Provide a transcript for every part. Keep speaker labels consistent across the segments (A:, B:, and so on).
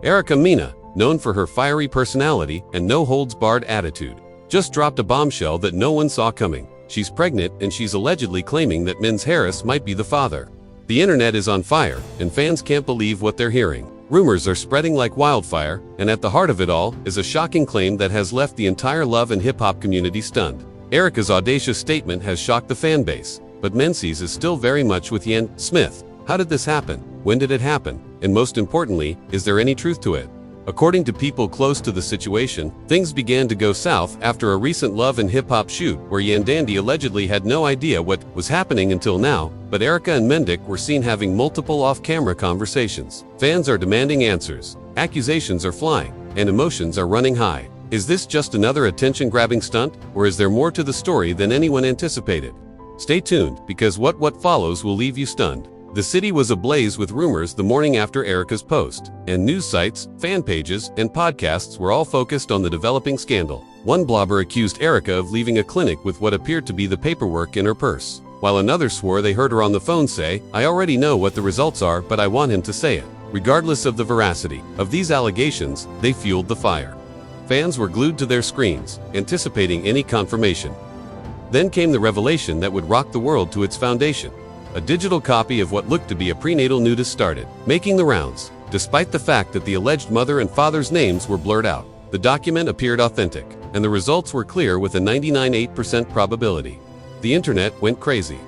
A: Erica Mena, known for her fiery personality and no-holds-barred attitude, just dropped a bombshell that no one saw coming. She's pregnant and she's allegedly claiming that Mendeecees might be the father. The internet is on fire and fans can't believe what they're hearing. Rumors are spreading like wildfire, and at the heart of it all is a shocking claim that has left the entire love and hip-hop community stunned. Erica's audacious statement has shocked the fan base, but Mendeecees is still very much with Yen Smith. How did this happen? When did it happen? And most importantly, is there any truth to it? According to people close to the situation, things began to go south after a recent Love and Hip Hop shoot where Yandandi allegedly had no idea what was happening until now, but Erica and Mendeecees were seen having multiple off-camera conversations. Fans are demanding answers, accusations are flying, and emotions are running high. Is this just another attention-grabbing stunt, or is there more to the story than anyone anticipated? Stay tuned, because what follows will leave you stunned. The city was ablaze with rumors the morning after Erica's post, and news sites, fan pages, and podcasts were all focused on the developing scandal. One blogger accused Erica of leaving a clinic with what appeared to be the paperwork in her purse, while another swore they heard her on the phone say, "I already know what the results are, but I want him to say it." Regardless of the veracity of these allegations, they fueled the fire. Fans were glued to their screens, anticipating any confirmation. Then came the revelation that would rock the world to its foundation. A digital copy of what looked to be a prenatal nudist started making the rounds, despite the fact that the alleged mother and father's names were blurred out. The document appeared authentic, and the results were clear with a 99.8% probability. The internet went crazy,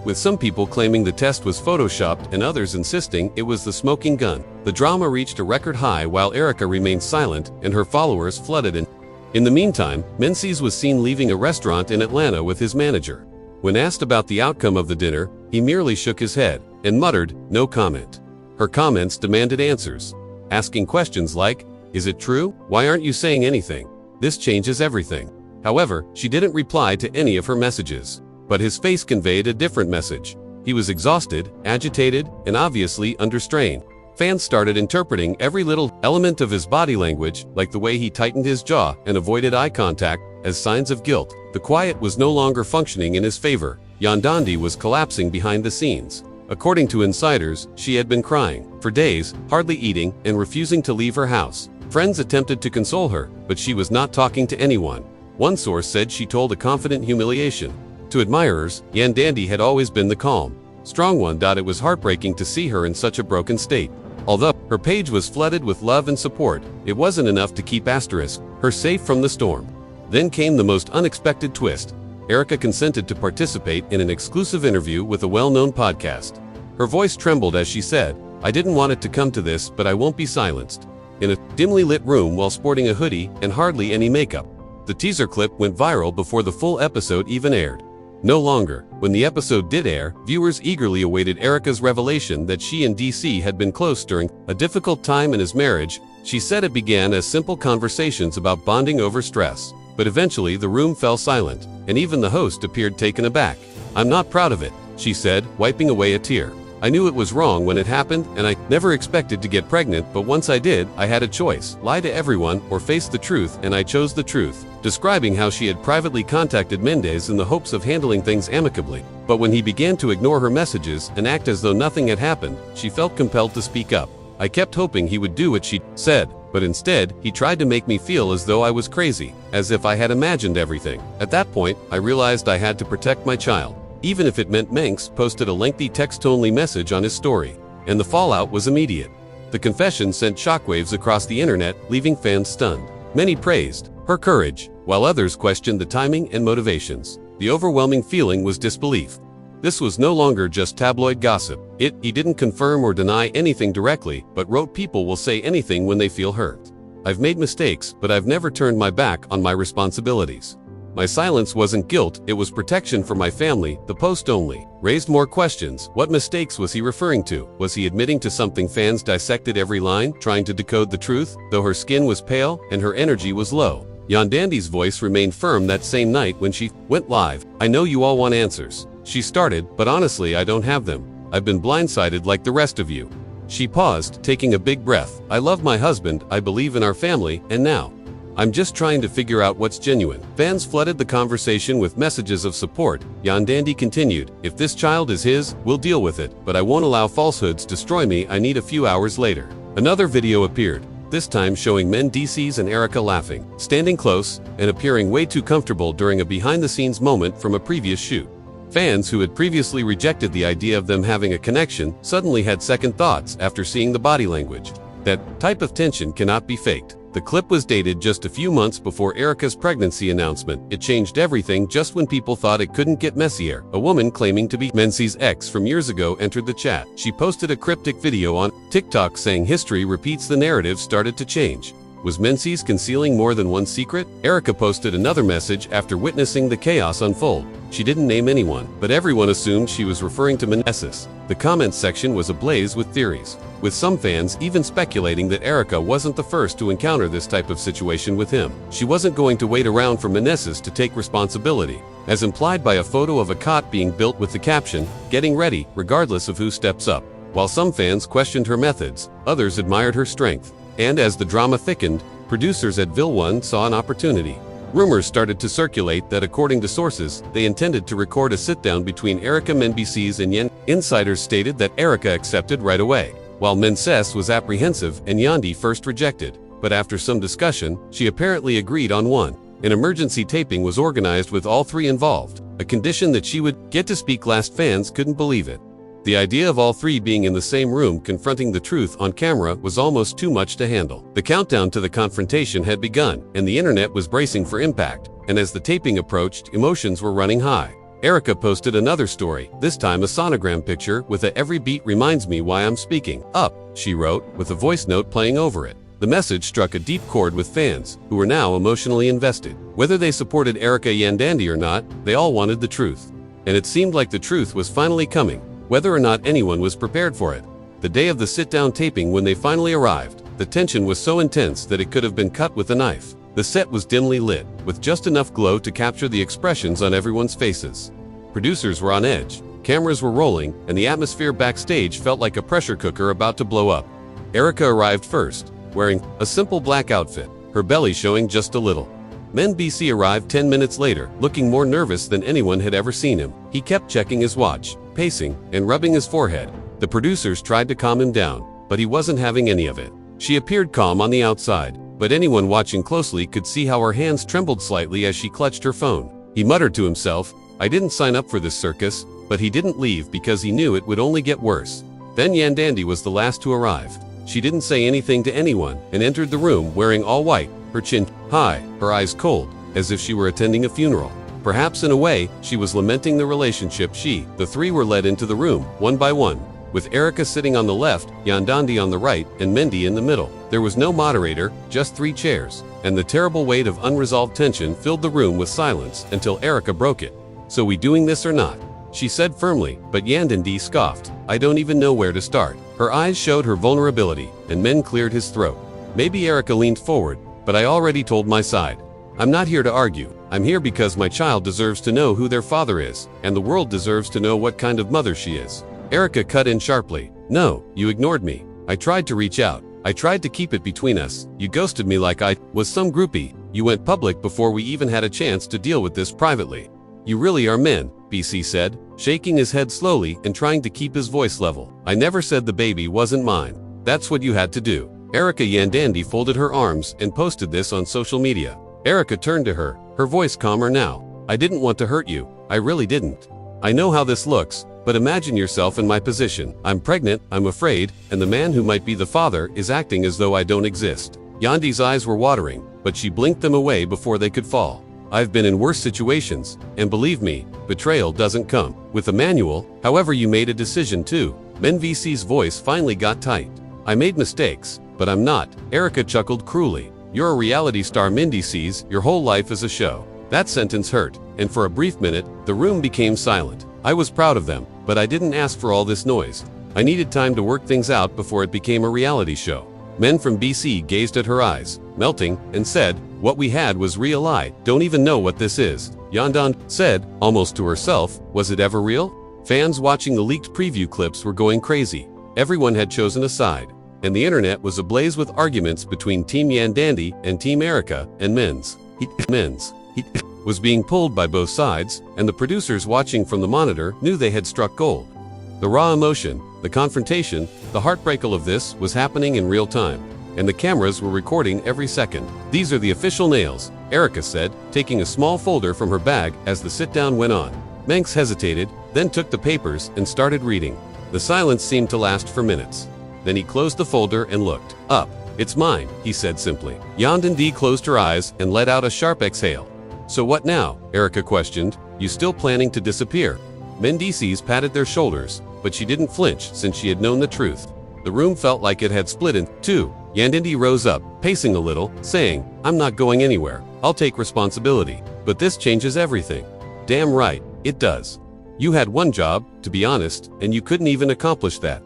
A: with some people claiming the test was photoshopped and others insisting it was the smoking gun. The drama reached a record high while Erica remained silent and her followers flooded in. In the meantime, Mendeecees was seen leaving a restaurant in Atlanta with his manager. When asked about the outcome of the dinner, he merely shook his head and muttered, "No comment." Her comments demanded answers, asking questions like, "Is it true? Why aren't you saying anything? This changes everything." However, she didn't reply to any of her messages. But his face conveyed a different message. He was exhausted, agitated, and obviously under strain. Fans started interpreting every little element of his body language, like the way he tightened his jaw and avoided eye contact, as signs of guilt. The quiet was no longer functioning in his favor. Yandandi was collapsing behind the scenes. According to insiders, she had been crying for days, hardly eating, and refusing to leave her house. Friends attempted to console her, but she was not talking to anyone. One source said she told a confident humiliation. To admirers, Yandandi had always been the calm, strong one. It was heartbreaking to see her in such a broken state. Although her page was flooded with love and support, it wasn't enough to keep her safe from the storm. Then came the most unexpected twist. Erica consented to participate in an exclusive interview with a well-known podcast. Her voice trembled as she said, "I didn't want it to come to this, but I won't be silenced." In a dimly lit room while sporting a hoodie and hardly any makeup. The teaser clip went viral before the full episode even aired. No longer. When the episode did air, viewers eagerly awaited Erica's revelation that she and DC had been close during a difficult time in his marriage. She said it began as simple conversations about bonding over stress. But eventually the room fell silent, and even the host appeared taken aback. "I'm not proud of it," she said, wiping away a tear. "I knew it was wrong when it happened, and I never expected to get pregnant, but once I did, I had a choice, lie to everyone or face the truth, and I chose the truth." Describing how she had privately contacted Mendeecees in the hopes of handling things amicably. But when he began to ignore her messages and act as though nothing had happened, she felt compelled to speak up. "I kept hoping he would do what she said, but instead, he tried to make me feel as though I was crazy, as if I had imagined everything. At that point, I realized I had to protect my child, even if it meant Mendeecees posted a lengthy text-only message on his story. And the fallout was immediate. The confession sent shockwaves across the internet, leaving fans stunned. Many praised her courage, while others questioned the timing and motivations. The overwhelming feeling was disbelief. This was no longer just tabloid gossip. He didn't confirm or deny anything directly, but wrote, "People will say anything when they feel hurt. I've made mistakes, but I've never turned my back on my responsibilities. My silence wasn't guilt, it was protection for my family." The post only raised more questions. What mistakes was he referring to? Was he admitting to something? Fans dissected every line, trying to decode the truth, though her skin was pale and her energy was low. Yandandi's voice remained firm that same night when she went live. "I know you all want answers," she started, "but honestly I don't have them. I've been blindsided like the rest of you." She paused, taking a big breath. "I love my husband, I believe in our family, and now I'm just trying to figure out what's genuine." Fans flooded the conversation with messages of support. Yandandi continued, "If this child is his, we'll deal with it, but I won't allow falsehoods destroy me. I need." A few hours later, another video appeared. this time showing Mendeecees and Erica laughing, standing close, and appearing way too comfortable during a behind-the-scenes moment from a previous shoot. Fans who had previously rejected the idea of them having a connection suddenly had second thoughts after seeing the body language. That type of tension cannot be faked. The clip was dated just a few months before Erica's pregnancy announcement. It changed everything just when people thought it couldn't get messier. A woman claiming to be Mendeecees' ex from years ago entered the chat. She posted a cryptic video on TikTok saying history repeats, the narrative started to change. Was Mendeecees concealing more than one secret? Erica posted another message after witnessing the chaos unfold. She didn't name anyone, but everyone assumed she was referring to Mendeecees. The comments section was ablaze with theories, with some fans even speculating that Erica wasn't the first to encounter this type of situation with him. She wasn't going to wait around for Mendeecees to take responsibility, as implied by a photo of a cot being built with the caption, "Getting ready, regardless of who steps up." While some fans questioned her methods, others admired her strength. And as the drama thickened, producers at VOMBSHELL saw an opportunity. Rumors started to circulate that, according to sources, they intended to record a sit-down between Erica Mendeecees and Yen. Insiders stated that Erica accepted right away, while Mendeecees was apprehensive and Yandi first rejected. But after some discussion, she apparently agreed on one. An emergency taping was organized with all three involved, a condition that she would get to speak last. Fans couldn't believe it. The idea of all three being in the same room confronting the truth on camera was almost too much to handle. The countdown to the confrontation had begun, and the internet was bracing for impact. And as the taping approached, emotions were running high. Erica posted another story, this time a sonogram picture with a "Every beat reminds me why I'm speaking up," she wrote, with a voice note playing over it. The message struck a deep chord with fans, who were now emotionally invested. Whether they supported Erica Yandandi or not, they all wanted the truth. And it seemed like the truth was finally coming, whether or not anyone was prepared for it. The day of the sit-down taping, when they finally arrived, the tension was so intense that it could have been cut with a knife. The set was dimly lit, with just enough glow to capture the expressions on everyone's faces. Producers were on edge, cameras were rolling, and the atmosphere backstage felt like a pressure cooker about to blow up. Erica arrived first, wearing a simple black outfit, her belly showing just a little. Mendeecees arrived 10 minutes later, looking more nervous than anyone had ever seen him. He kept checking his watch, pacing, and rubbing his forehead. The producers tried to calm him down, but he wasn't having any of it. She appeared calm on the outside, but anyone watching closely could see how her hands trembled slightly as she clutched her phone. He muttered to himself, "I didn't sign up for this circus," but he didn't leave because he knew it would only get worse. Then Yandandi was the last to arrive. She didn't say anything to anyone and entered the room wearing all white, her chin high, her eyes cold, as if she were attending a funeral. Perhaps in a way, she was lamenting the relationship. The three were led into the room, one by one, with Erica sitting on the left, Yandandi on the right, and Mendy in the middle. There was no moderator, just three chairs, and the terrible weight of unresolved tension filled the room with silence until Erica broke it. "So we doing this or not?" she said firmly, but Yandandi scoffed. "I don't even know where to start." Her eyes showed her vulnerability, and Men cleared his throat. Maybe Erica leaned forward, but I already told my side. I'm not here to argue. I'm here because my child deserves to know who their father is, and the world deserves to know what kind of mother she is. Erica cut in sharply. "No, you ignored me. I tried to reach out. I tried to keep it between us. You ghosted me like I was some groupie. You went public before we even had a chance to deal with this privately. You really are men," BC said, shaking his head slowly and trying to keep his voice level. "I never said the baby wasn't mine. That's what you had to do." Erica Yandandi folded her arms and posted this on social media. Erica turned to her, her voice calmer now. "I didn't want to hurt you. I really didn't. I know how this looks, but imagine yourself in my position. I'm pregnant, I'm afraid, and the man who might be the father is acting as though I don't exist." Yandi's eyes were watering, but she blinked them away before they could fall. "I've been in worse situations, and believe me, betrayal doesn't come with a manual. However, you made a decision too." Mendeecees' voice finally got tight. "I made mistakes, but I'm not." Erica chuckled cruelly. "You're a reality star, Mendeecees. Your whole life is a show." That sentence hurt, and for a brief minute, the room became silent. I was proud of them, but I didn't ask for all this noise. I needed time to work things out before it became a reality show. Men from BC gazed at her eyes, melting, and said, "What we had was real. I don't even know what this is." Yandand said, almost to herself, "Was it ever real?" Fans watching the leaked preview clips were going crazy. Everyone had chosen a side, and the internet was ablaze with arguments between Team Yandandi and Team Erica, and Men's was being pulled by both sides, and the producers watching from the monitor knew they had struck gold. The raw emotion, the confrontation, the heartbreak, all of this was happening in real time. and the cameras were recording every second. "These are the official nails," Erica said, taking a small folder from her bag as the sit-down went on. Mengs hesitated, then took the papers and started reading. The silence seemed to last for minutes. Then he closed the folder and looked up. "It's mine," he said simply. Yandandi closed her eyes and let out a sharp exhale. "So what now?" Erica questioned. "You still planning to disappear?" Mendeecees patted their shoulders, but she didn't flinch since she had known the truth. The room felt like it had split in two. Yandandi rose up, pacing a little, saying, "I'm not going anywhere. I'll take responsibility. But this changes everything." "Damn right, it does. You had one job, to be honest, and you couldn't even accomplish that.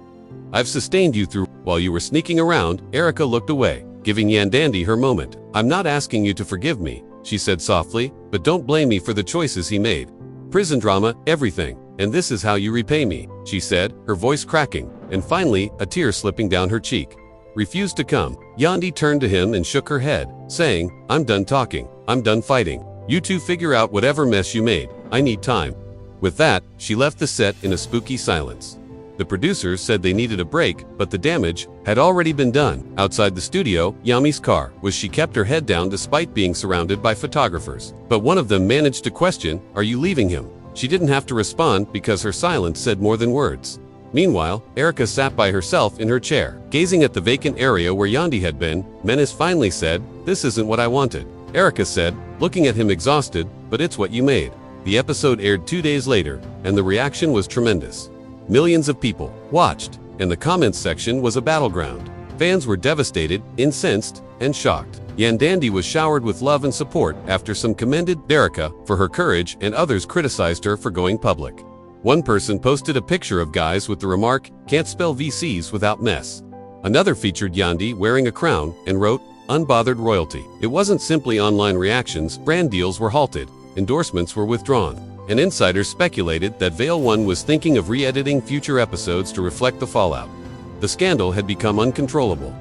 A: I've sustained you through." While you were sneaking around, Erica looked away, giving Yandandi her moment. "I'm not asking you to forgive me," she said softly, "but don't blame me for the choices he made. Prison drama, everything, and this is how you repay me," she said, her voice cracking, and finally, a tear slipping down her cheek. "Refuse to come." Yandi turned to him and shook her head, saying, "I'm done talking. I'm done fighting. You two figure out whatever mess you made. I need time." With that, she left the set in a spooky silence. The producers said they needed a break, but the damage had already been done. Outside the studio, Yami's car was she kept her head down despite being surrounded by photographers. But one of them managed to question, "Are you leaving him?" She didn't have to respond because her silence said more than words. Meanwhile, Erica sat by herself in her chair, gazing at the vacant area where Yandi had been. Menace finally said, "This isn't what I wanted." Erica said, looking at him exhausted, "But it's what you made." The episode aired 2 days later, and the reaction was tremendous. Millions of people watched, and the comments section was a battleground. Fans were devastated, incensed, and shocked. Yandandi was showered with love and support after some commended Erica for her courage and others criticized her for going public. One person posted a picture of guys with the remark, "Can't spell VCs without mess." Another featured Yandi wearing a crown and wrote, "Unbothered royalty." It wasn't simply online reactions, brand deals were halted, endorsements were withdrawn, and insiders speculated that Veil One was thinking of re-editing future episodes to reflect the fallout. The scandal had become uncontrollable.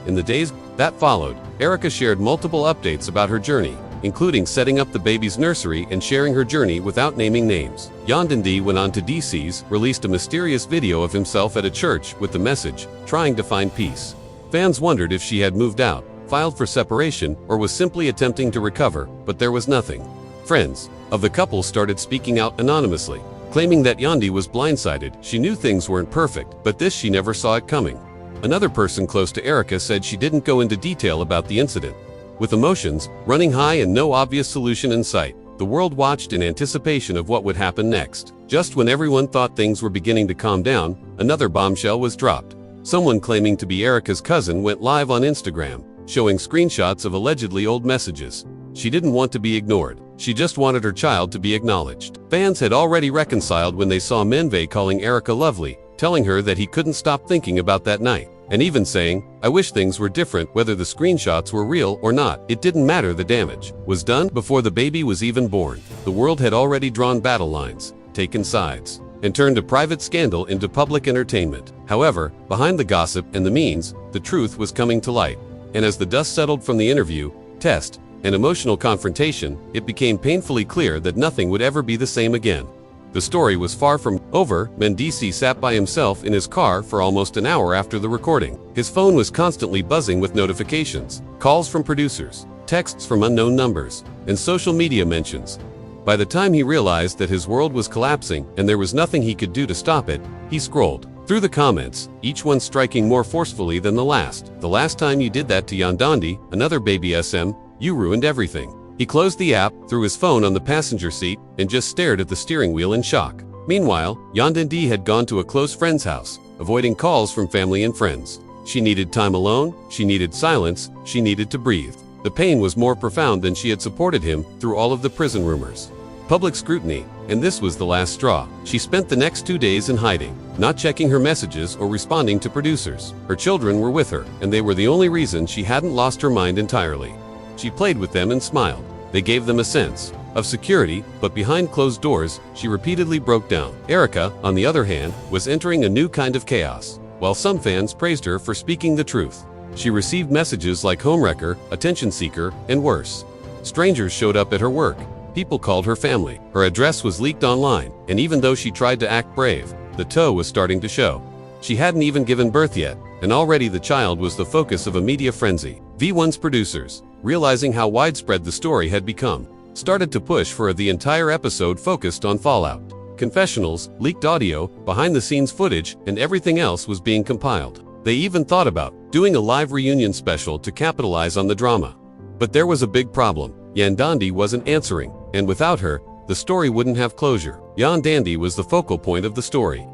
A: In the days that followed, Erica shared multiple updates about her journey, including setting up the baby's nursery and sharing her journey without naming names. Yandandi went on to DC's, released a mysterious video of himself at a church with the message, "Trying to find peace." Fans wondered if she had moved out, filed for separation, or was simply attempting to recover, but there was nothing. Friends of the couple started speaking out anonymously, claiming that Yandi was blindsided. She knew things weren't perfect, but this she never saw it coming. Another person close to Erica said she didn't go into detail about the incident. With emotions running high and no obvious solution in sight, the world watched in anticipation of what would happen next. Just when everyone thought things were beginning to calm down, another bombshell was dropped. Someone claiming to be Erica's cousin went live on Instagram, showing screenshots of allegedly old messages. She didn't want to be ignored. She just wanted her child to be acknowledged. Fans had already reconciled when they saw Menve calling Erica lovely, telling her that he couldn't stop thinking about that night, and even saying, "I wish things were different." Whether the screenshots were real or not, it didn't matter. The damage was done before the baby was even born. The world had already drawn battle lines, taken sides, and turned a private scandal into public entertainment. However, behind the gossip and the means, the truth was coming to light. And as the dust settled from the interview, test, and emotional confrontation, it became painfully clear that nothing would ever be the same again. The story was far from over. Mendeecees sat by himself in his car for almost an hour after the recording. His phone was constantly buzzing with notifications, calls from producers, texts from unknown numbers, and social media mentions. By the time he realized that his world was collapsing and there was nothing he could do to stop it, he scrolled through the comments, each one striking more forcefully than the last. "The last time you did that to Yandandi, another baby SM, you ruined everything." He closed the app, threw his phone on the passenger seat, and just stared at the steering wheel in shock. Meanwhile, Yandandi had gone to a close friend's house, avoiding calls from family and friends. She needed time alone, she needed silence, she needed to breathe. The pain was more profound than she had supported him through all of the prison rumors. Public scrutiny, and this was the last straw. She spent the next 2 days in hiding, not checking her messages or responding to producers. Her children were with her, and they were the only reason she hadn't lost her mind entirely. She played with them and smiled. They gave them a sense of security, but behind closed doors, she repeatedly broke down. Erica, on the other hand, was entering a new kind of chaos. While some fans praised her for speaking the truth, she received messages like homewrecker, attention seeker, and worse. Strangers showed up at her work. People called her family. Her address was leaked online, and even though she tried to act brave, the toe was starting to show. She hadn't even given birth yet, and already the child was the focus of a media frenzy. V1's producers, realizing how widespread the story had become, started to push for the entire episode focused on fallout. Confessionals, leaked audio, behind-the-scenes footage, and everything else was being compiled. They even thought about doing a live reunion special to capitalize on the drama. But there was a big problem. Yandandi wasn't answering, and without her, the story wouldn't have closure. Yandandi was the focal point of the story,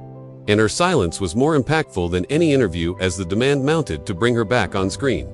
A: and her silence was more impactful than any interview as the demand mounted to bring her back on screen.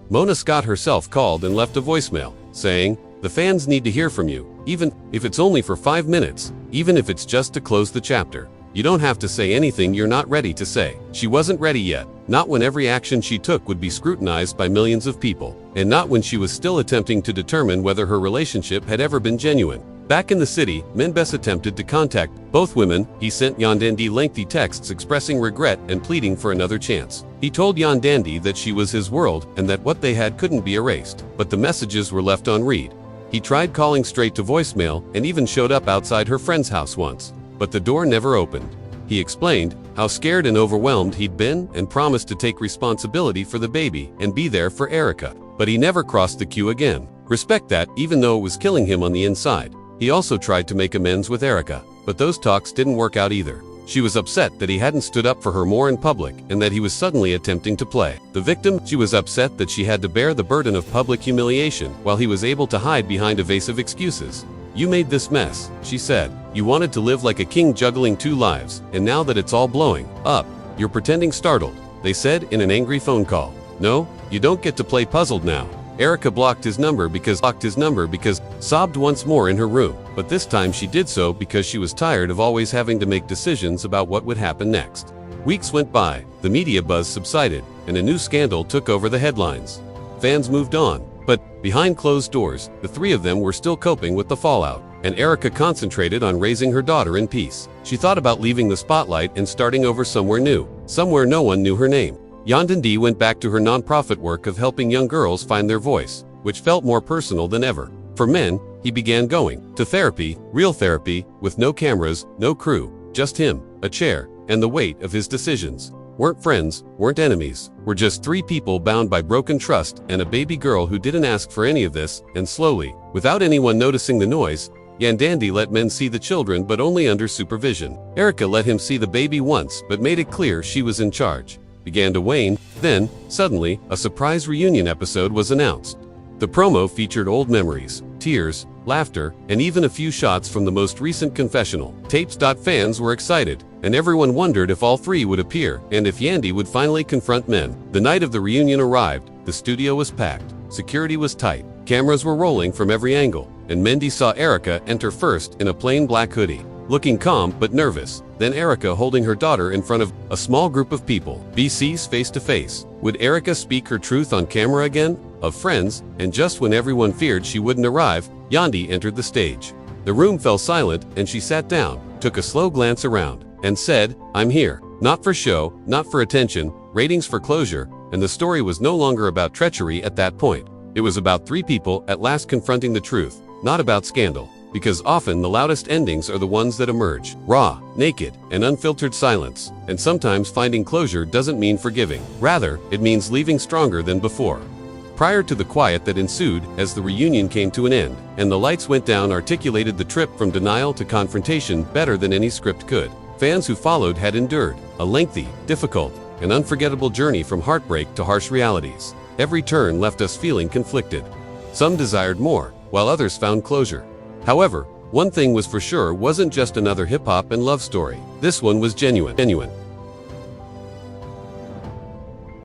A: Mona Scott herself called and left a voicemail, saying, "The fans need to hear from you, even if it's only for 5 minutes, even if it's just to close the chapter. You don't have to say anything you're not ready to say." She wasn't ready yet, not when every action she took would be scrutinized by millions of people, and not when she was still attempting to determine whether her relationship had ever been genuine. Back in the city, Mendeecees attempted to contact both women. He sent Yandandi lengthy texts expressing regret and pleading for another chance. He told Yandandi that she was his world and that what they had couldn't be erased, but the messages were left unread. He tried calling straight to voicemail and even showed up outside her friend's house once, but the door never opened. He explained how scared and overwhelmed he'd been and promised to take responsibility for the baby and be there for Erica, but he never crossed the queue again. Respect that, even though it was killing him on the inside. He also tried to make amends with Erica, but those talks didn't work out either. She was upset that he hadn't stood up for her more in public and that he was suddenly attempting to play the victim. She was upset that she had to bear the burden of public humiliation while he was able to hide behind evasive excuses. "You made this mess," she said. "You wanted to live like a king juggling 2 lives, and now that it's all blowing up, you're pretending startled," they said in an angry phone call. "No, you don't get to play puzzled now." Erica blocked his number because sobbed once more in her room, but this time she did so because she was tired of always having to make decisions about what would happen next. Weeks went by, the media buzz subsided, and a new scandal took over the headlines. Fans moved on, but behind closed doors, the 3 of them were still coping with the fallout, and Erica concentrated on raising her daughter in peace. She thought about leaving the spotlight and starting over somewhere new, somewhere no one knew her name. Yandandi went back to her nonprofit work of helping young girls find their voice, which felt more personal than ever. For men, he began going to therapy, real therapy, with no cameras, no crew, just him, a chair, and the weight of his decisions. Weren't friends, weren't enemies, were just 3 people bound by broken trust and a baby girl who didn't ask for any of this, and slowly, without anyone noticing the noise, Yandandi let men see the children but only under supervision. Erica let him see the baby once but made it clear she was in charge. Began to wane. Then, suddenly, a surprise reunion episode was announced. The promo featured old memories, tears, laughter, and even a few shots from the most recent confessional tapes. Fans were excited, and everyone wondered if all 3 would appear and if Yandy would finally confront men. The night of the reunion arrived. The studio was packed. Security was tight. Cameras were rolling from every angle, and Mendeecees saw Erica enter first in a plain black hoodie, looking calm but nervous, then Erica holding her daughter in front of a small group of people. BCs face to face. Would Erica speak her truth on camera again? Of friends, and just when everyone feared she wouldn't arrive, Yandi entered the stage. The room fell silent and she sat down, took a slow glance around, and said, "I'm here. Not for show, not for attention, ratings for closure," and the story was no longer about treachery at that point. It was about 3 people at last confronting the truth, not about scandal. Because often the loudest endings are the ones that emerge, raw, naked, and unfiltered silence. And sometimes finding closure doesn't mean forgiving. Rather, it means leaving stronger than before. Prior to the quiet that ensued as the reunion came to an end, and the lights went down articulated the trip from denial to confrontation better than any script could. Fans who followed had endured a lengthy, difficult, and unforgettable journey from heartbreak to harsh realities. Every turn left us feeling conflicted. Some desired more, while others found closure. However, one thing was for sure wasn't just another hip-hop and love story. This one was genuine.